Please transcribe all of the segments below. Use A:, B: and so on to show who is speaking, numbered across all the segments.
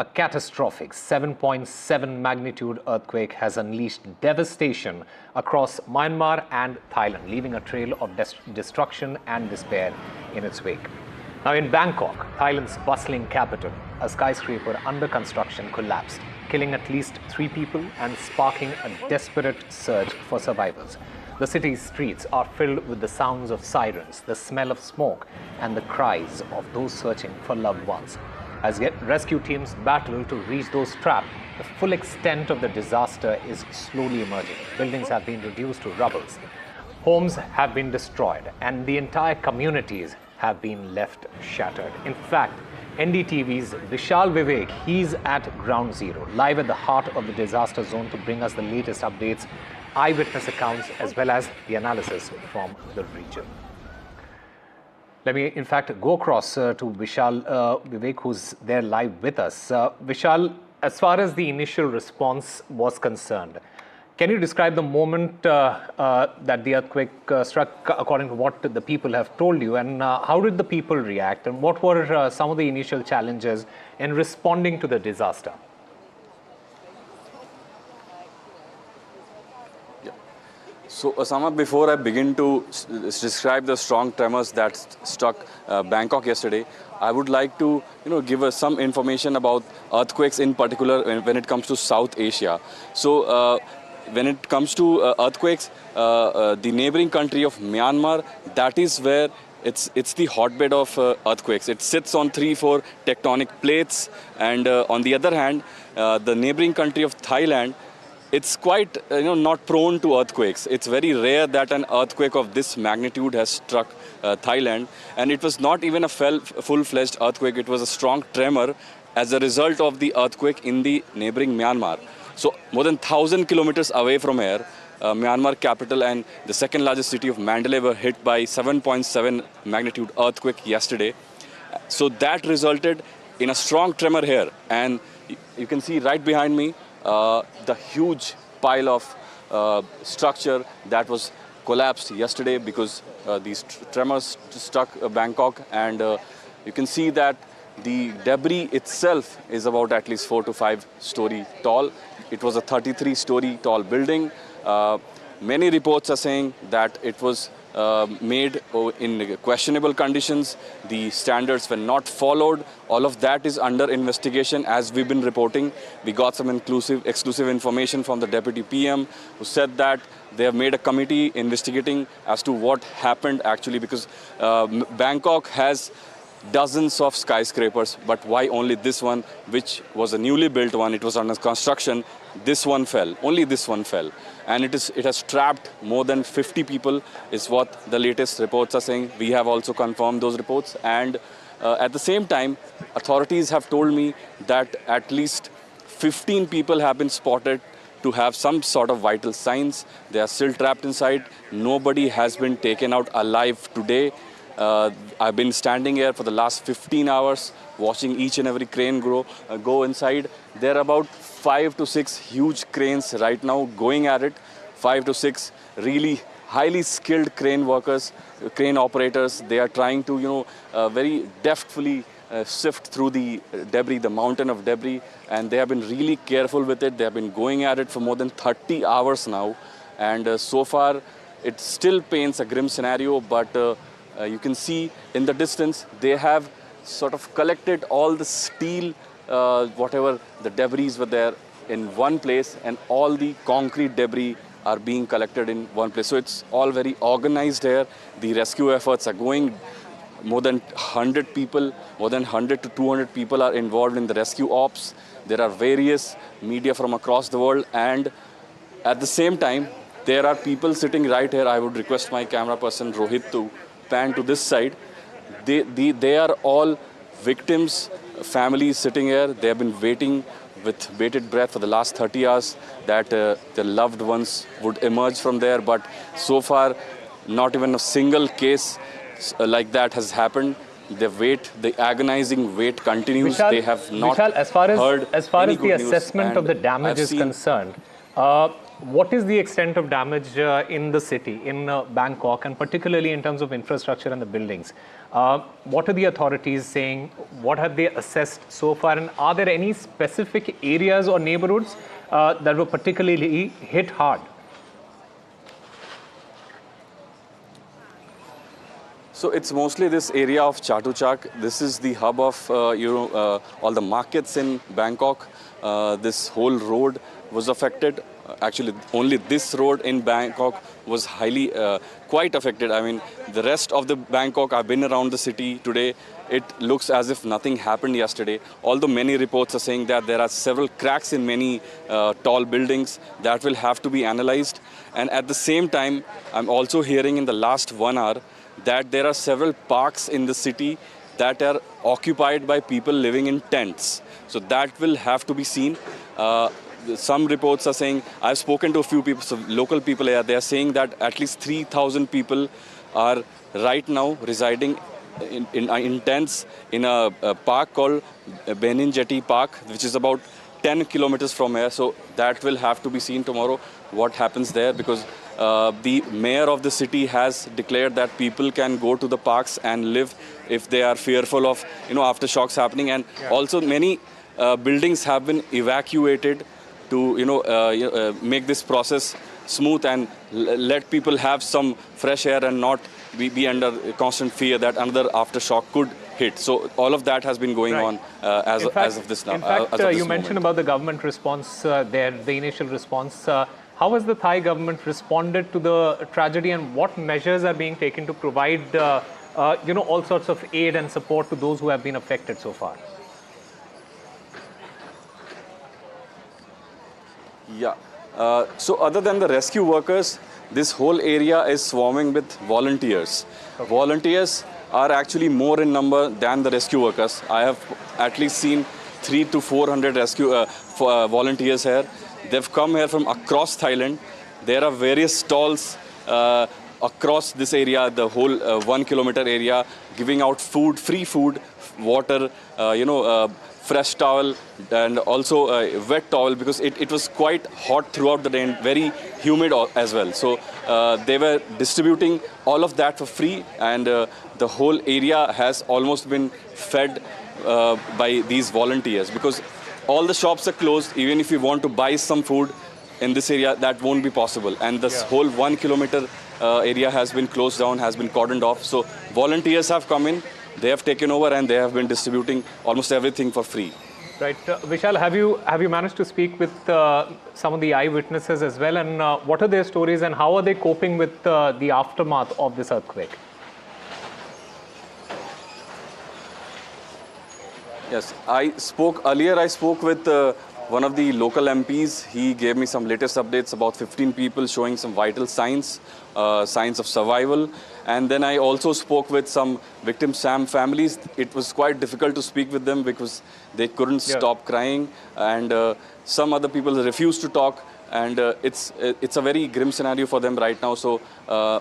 A: A catastrophic 7.7 magnitude earthquake has unleashed devastation across Myanmar and Thailand, leaving a trail of destruction and despair in its wake. Now in Bangkok, Thailand's bustling capital, a skyscraper under construction collapsed, killing at least 3 people and sparking a desperate search for survivors. The city's streets are filled with the sounds of sirens, the smell of smoke, and the cries of those searching for loved ones. As rescue teams battle to reach those trapped, the full extent of the disaster is slowly emerging. Buildings have been reduced to rubble. Homes have been destroyed, and the entire communities have been left shattered. In fact, NDTV's Vivek, he's at ground zero, live at the heart of the disaster zone to bring us the latest updates, eyewitness accounts, as well as the analysis from the region. Let me, in fact, go across to Vivek, who's there live with us. Vishal, as far as the initial response was concerned, can you describe the moment that the earthquake struck, according to what the people have told you, and how did the people react, and what were some of the initial challenges in responding to the disaster?
B: So, Osama, before I begin to describe the strong tremors that struck Bangkok yesterday, I would like to, give us some information about earthquakes in particular when it comes to South Asia. So, when it comes to earthquakes, the neighboring country of Myanmar, that is where it's the hotbed of earthquakes. It sits on 3-4 tectonic plates, and on the other hand, the neighboring country of Thailand, it's quite, not prone to earthquakes. It's very rare that an earthquake of this magnitude has struck Thailand. And it was not even a full-fledged earthquake. It was a strong tremor as a result of the earthquake in the neighboring Myanmar. So more than 1,000 kilometers away from here, Myanmar capital and the second largest city of Mandalay were hit by 7.7 magnitude earthquake yesterday. So that resulted in a strong tremor here. And you can see right behind me, the huge pile of structure that was collapsed yesterday because these tremors struck Bangkok, and you can see that the debris itself is about at least 4 to 5 story tall. It was a 33-story tall building. Many reports are saying that it was made in questionable conditions. The standards were not followed. All of that is under investigation as we've been reporting. We got some exclusive information from the Deputy PM who said that they have made a committee investigating as to what happened actually, because Bangkok has dozens of skyscrapers, but why only this one, which was a newly built one, it was under construction, this one fell, only this one fell. And it has trapped more than 50 people is what the latest reports are saying. We have also confirmed those reports, and at the same time, authorities have told me that at least 15 people have been spotted to have some sort of vital signs. They are still trapped inside. Nobody has been taken out alive today. I've been standing here for the last 15 hours watching each and every crane go inside. There are about 5 to 6 huge cranes right now going at it. 5 to 6 really highly skilled crane workers, crane operators. They are trying to, very deftly sift through the debris, the mountain of debris, and they have been really careful with it. They have been going at it for more than 30 hours now, and so far it still paints a grim scenario, but you can see in the distance, they have sort of collected all the steel, whatever the debris were there in one place, and all the concrete debris are being collected in one place. So it's all very organized here. The rescue efforts are going. More than 100 people, more than 100 to 200 people are involved in the rescue ops. There are various media from across the world, and at the same time, there are people sitting right here. I would request my camera person Rohit to pan to this side. They are all victims, families sitting here. They have been waiting with bated breath for the last 30 hours that their loved ones would emerge from there. But so far, not even a single case like that has happened. The agonizing wait continues.
A: Vishal,
B: they have not
A: Vishal, as far as the
B: good
A: assessment of the damage is concerned, What is the extent of damage in the city, in Bangkok, and particularly in terms of infrastructure and the buildings? What are the authorities saying? What have they assessed so far? And are there any specific areas or neighborhoods that were particularly hit hard?
B: So it's mostly this area of Chatuchak. This is the hub of all the markets in Bangkok. This whole road was affected. Actually, only this road in Bangkok was quite affected. I mean, the rest of the Bangkok, I've been around the city today. It looks as if nothing happened yesterday. Although many reports are saying that there are several cracks in many tall buildings that will have to be analyzed. And at the same time, I'm also hearing in the last 1 hour that there are several parks in the city that are occupied by people living in tents. So that will have to be seen. Some reports are saying, I've spoken to a few people, so local people here, they're saying that at least 3,000 people are right now residing in tents in a park called Benin Jetty Park, which is about 10 kilometers from here. So that will have to be seen tomorrow, what happens there, because the mayor of the city has declared that people can go to the parks and live if they are fearful of, aftershocks happening. And also many buildings have been evacuated to, make this process smooth and let people have some fresh air and not be under constant fear that another aftershock could hit. So all of that has been going on as of this now.
A: In fact, you mentioned about the government response there, the initial response. How has the Thai government responded to the tragedy, and what measures are being taken to provide, all sorts of aid and support to those who have been affected so far?
B: Yeah. So other than the rescue workers, this whole area is swarming with volunteers. Okay. Volunteers are actually more in number than the rescue workers. I have at least seen 300 to 400 rescue volunteers here. They've come here from across Thailand. There are various stalls across this area, the whole 1 kilometer area, giving out food, free food, water, fresh towel, and also a wet towel, because it was quite hot throughout the day and very humid as well. So they were distributing all of that for free, and the whole area has almost been fed by these volunteers, because all the shops are closed. Even if you want to buy some food in this area, that won't be possible. And this whole 1 kilometer area has been closed down, has been cordoned off. So volunteers have come in, they have taken over, and they have been distributing almost everything for free.
A: Right. Vishal, have you managed to speak with some of the eyewitnesses as well? And what are their stories, and how are they coping with the aftermath of this earthquake?
B: Yes, I spoke with one of the local MPs. He gave me some latest updates about 15 people showing some vital signs of survival. And then I also spoke with some victim families. It was quite difficult to speak with them because they couldn't stop crying. And some other people refused to talk. And it's a very grim scenario for them right now. So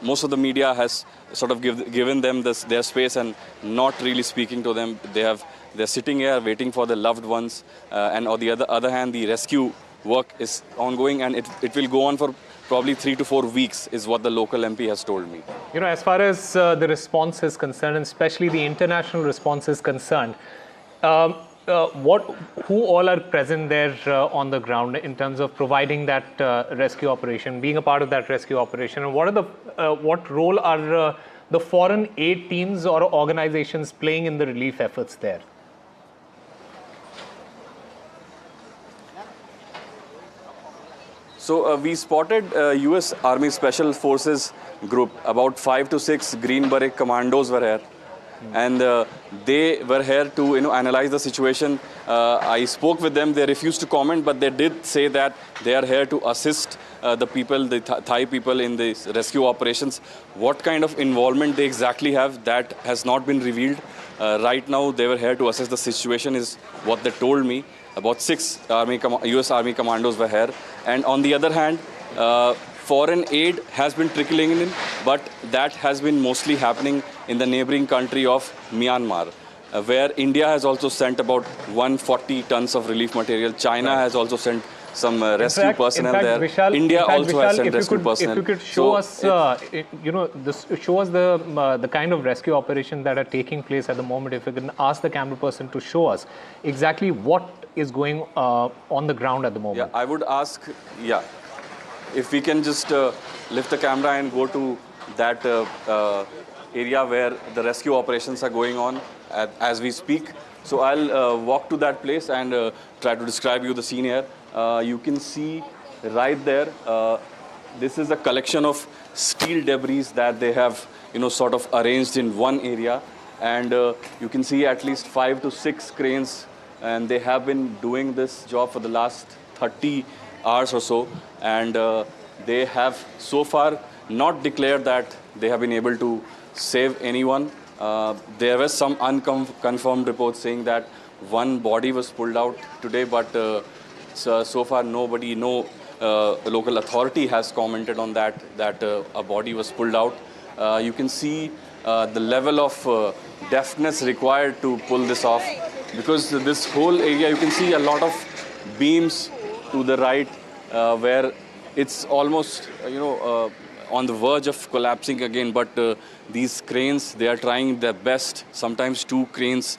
B: most of the media has sort of given them their space and not really speaking to them. They're sitting here waiting for their loved ones. And on the other hand, the rescue work is ongoing, and it will go on for probably 3 to 4 weeks, is what the local MP has told me.
A: As far as the response is concerned, and especially the international response is concerned, who all are present there on the ground in terms of providing that rescue operation, being a part of that rescue operation, and what role are the foreign aid teams or organizations playing in the relief efforts there?
B: So we spotted US Army Special Forces group, about 5 to 6 Green Beret commandos were here. And they were here to analyze the situation. I spoke with them. They refused to comment, but they did say that they are here to assist the people, the Thai people in these rescue operations. What kind of involvement they exactly have, that has not been revealed. Right now, they were here to assess the situation, is what they told me. About 6 US Army commandos were here. And on the other hand, foreign aid has been trickling in, but that has been mostly happening in the neighboring country of Myanmar, where India has also sent about 140 tons of relief material. China has also sent some rescue personnel there.
A: Vishal,
B: India also has sent
A: if
B: rescue
A: you
B: personnel.
A: could show us, show us the kind of rescue operations that are taking place at the moment. If you can ask the camera person to show us exactly what is going on the ground at the moment.
B: Yeah, I would ask, if we can just lift the camera and go to that area where the rescue operations are going on as we speak. So I'll walk to that place and try to describe you the scene here. You can see right there, this is a collection of steel debris that they have, sort of arranged in one area. And you can see at least 5 to 6 cranes, and they have been doing this job for the last 30 hours or so. And they have so far not declared that they have been able to save anyone. There was some unconfirmed reports saying that one body was pulled out today, but so far nobody, no local authority has commented on that a body was pulled out. You can see the level of deftness required to pull this off, because this whole area, you can see a lot of beams to the right where it's almost, on the verge of collapsing again, but these cranes, they are trying their best. Sometimes 2 cranes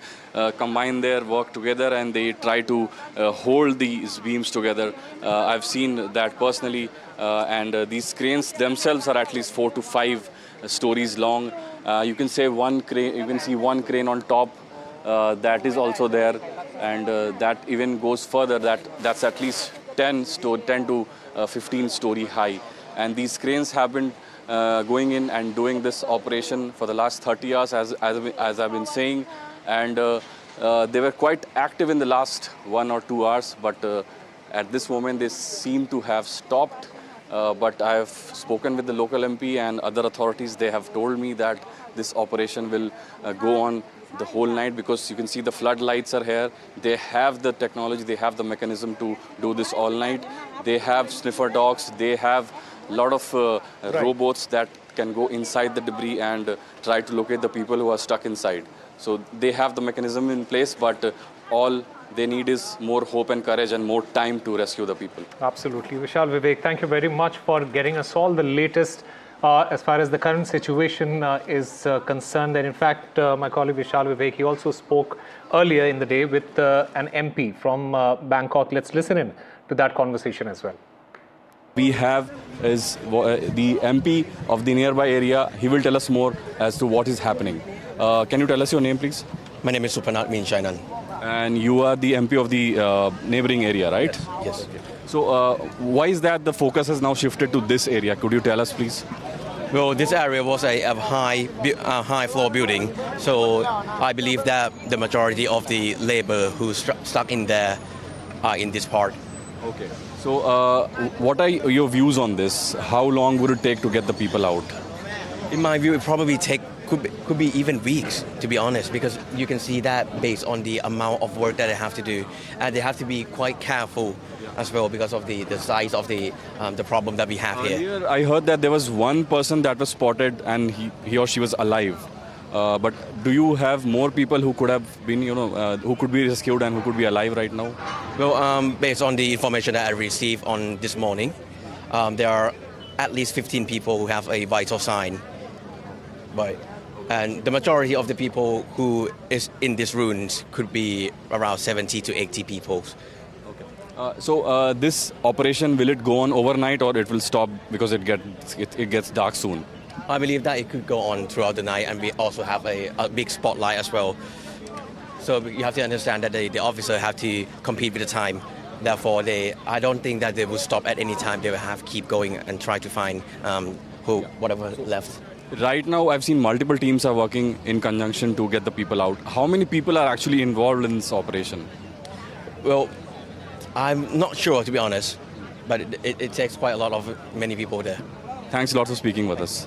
B: combine their work together and they try to hold these beams together. I've seen that personally, and these cranes themselves are at least 4 to 5 stories long. You can see one crane on top that is also there, and that even goes further. That's at least 10 to 15 story high. And these cranes have been going in and doing this operation for the last 30 hours, as I've been saying. And they were quite active in the last 1 or 2 hours, but at this moment they seem to have stopped. But I have spoken with the local MP and other authorities. They have told me that this operation will go on the whole night, because you can see the floodlights are here. They have the technology, they have the mechanism to do this all night. They have sniffer dogs, they have a lot of robots that can go inside the debris and try to locate the people who are stuck inside. So they have the mechanism in place, but all they need is more hope and courage and more time to rescue the people.
A: Absolutely. Vishal, Vivek, thank you very much for getting us all the latest as far as the current situation is concerned. And in fact, my colleague Vishal Vivek, he also spoke earlier in the day with an MP from Bangkok. Let's listen in to that conversation as well.
B: We have is the MP of the nearby area. He will tell us more as to what is happening. Can you tell us your name, please?
C: My name is Supanat Min Chainan.
B: And you are the MP of the neighboring area, right?
C: Yes.
B: So why is that the focus has now shifted to this area? Could you tell us, please?
C: Well, this area was a high floor building, so I believe that the majority of the labor who's stuck in there are in this part.
B: Okay. So what are your views on this? How long would it take to get the people out?
C: In my view, it probably could be even weeks, to be honest, because you can see that based on the amount of work that they have to do, and they have to be quite careful as well because of the size of the problem that we have here.
B: I heard that there was one person that was spotted and he or she was alive. But do you have more people who could have been, who could be rescued and who could be alive right now?
C: Well, based on the information that I received on this morning, there are at least 15 people who have a vital sign. And the majority of the people who is in these ruins could be around 70 to 80 people.
B: Okay. So this operation, will it go on overnight or it will stop because it gets dark soon?
C: I believe that it could go on throughout the night, and we also have a big spotlight as well. So you have to understand that the officer have to compete with the time. Therefore, I don't think that they will stop at any time. They will have to keep going and try to find whatever left.
B: Right now, I've seen multiple teams are working in conjunction to get the people out. How many people are actually involved in this operation?
C: Well, I'm not sure, to be honest, but it takes quite a lot of many people there.
B: Thanks a lot for speaking with us.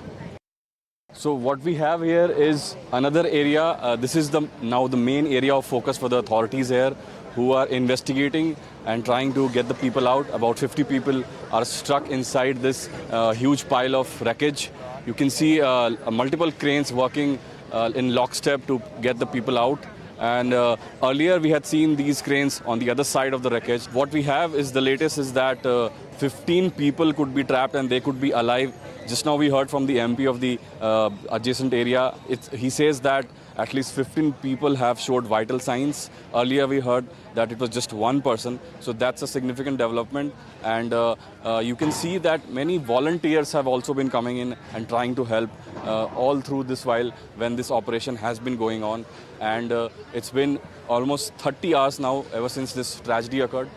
B: So what we have here is another area. This is now the main area of focus for the authorities here, who are investigating and trying to get the people out. About 50 people are stuck inside this huge pile of wreckage. You can see multiple cranes working in lockstep to get the people out. And earlier we had seen these cranes on the other side of the wreckage. What we have is the latest is that 15 people could be trapped and they could be alive. Just now we heard from the MP of the adjacent area. He says that at least 15 people have showed vital signs. Earlier we heard that it was just one person. So that's a significant development. And you can see that many volunteers have also been coming in and trying to help all through this while when this operation has been going on. And it's been almost 30 hours now ever since this tragedy occurred.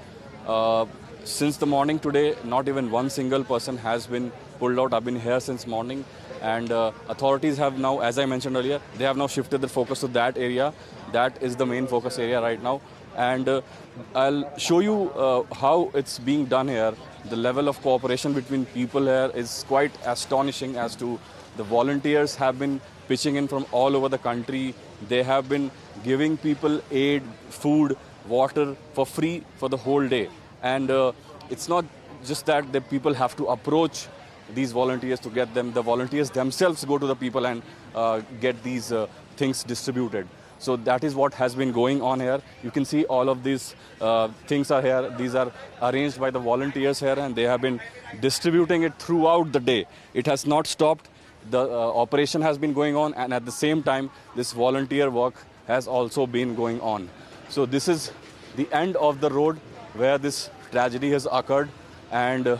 B: Since the morning today, not even one single person has been pulled out. I've been here since morning, and authorities have now, as I mentioned earlier, they have now shifted the focus to that area. That is the main focus area right now. And I'll show you how it's being done here. The level of cooperation between people here is quite astonishing as to the volunteers have been pitching in from all over the country. They have been giving people aid, food, water for free for the whole day. And it's not just that the people have to approach these volunteers to get them. The volunteers themselves go to the people and get these things distributed. So that is what has been going on here. You can see all of these things are here. These are arranged by the volunteers here, and they have been distributing it throughout the day. It has not stopped. The operation has been going on, and at the same time, this volunteer work has also been going on. So this is the end of the road where this tragedy has occurred, and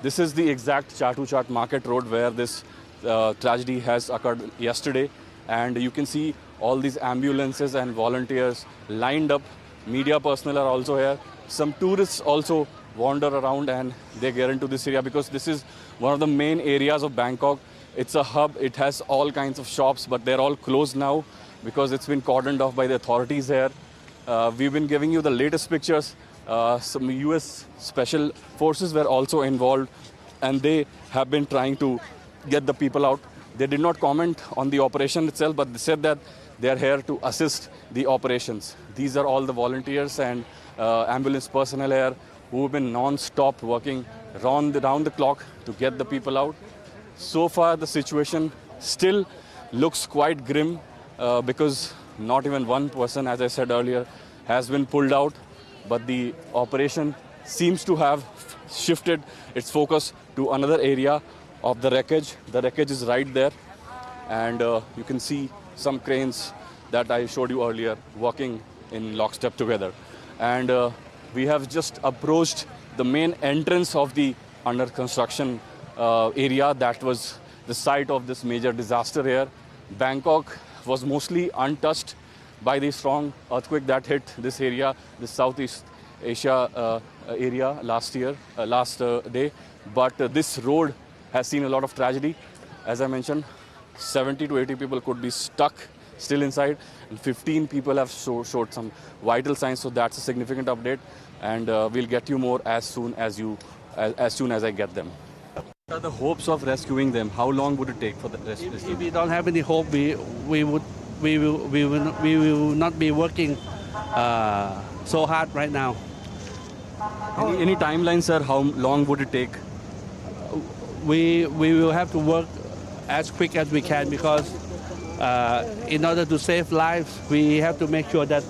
B: this is the exact Chatu Chat Market Road where this tragedy has occurred yesterday. And you can see all these ambulances and volunteers lined up. Media personnel are also here. Some tourists also wander around and they get into this area because this is one of the main areas of Bangkok. It's a hub. It has all kinds of shops, but they're all closed now because it's been cordoned off by the authorities here. We've been giving you the latest pictures. Some US special forces were also involved, and they have been trying to get the people out. They did not comment on the operation itself, but they said that they are here to assist the operations. These are all the volunteers and ambulance personnel here who have been non-stop working round the clock to get the people out. So far, the situation still looks quite grim because not even one person, as I said earlier, has been pulled out. But the operation seems to have shifted its focus to another area of the wreckage. The wreckage is right there, and you can see some cranes that I showed you earlier working in lockstep together. And we have just approached the main entrance of the under construction area that was the site of this major disaster here. Bangkok was mostly untouched by the strong earthquake that hit this area, the Southeast Asia area last day. But this road has seen a lot of tragedy. As I mentioned, 70 to 80 people could be stuck still inside, and 15 people have showed some vital signs. So that's a significant update, and we'll get you more as soon as I get them. What are the hopes of rescuing them? How long would it take for the rescue?
D: If we don't have any hope, we will not be working so hard right now.
B: Any timeline, sir? How long would it take?
D: We will have to work as quick as we can because in order to save lives, we have to make sure that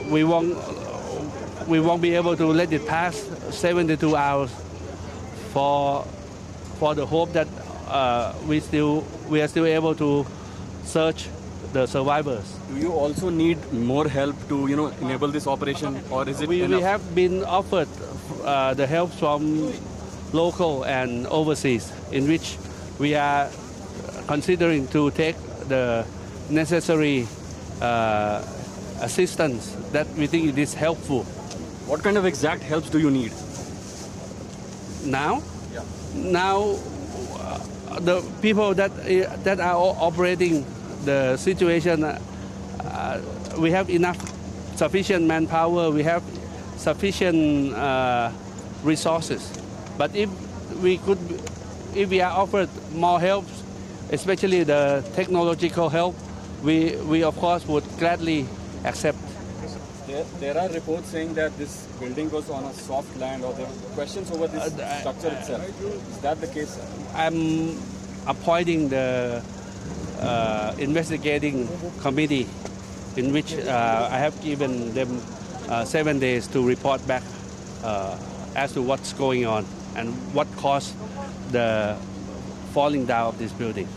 D: we won't be able to let it pass 72 hours for the hope that we are still able to search the survivors.
B: Do you also need more help to enable this operation, or is it
D: we
B: enough?
D: have been offered the help from local and overseas, in which we are considering to take the necessary assistance that we think it is helpful.
B: What kind of exact helps do you need?
D: Now?
B: Yeah.
D: Now, the people that are operating the situation, we have sufficient manpower, we have sufficient resources. But if we are offered more help, especially the technological help, we of course would gladly accept.
B: There are reports saying that this building was on a soft land, or there are questions over this structure itself. Is that the case, sir?
D: I'm appointing the investigating committee in which I have given them 7 days to report back as to what's going on and what caused the falling down of this building.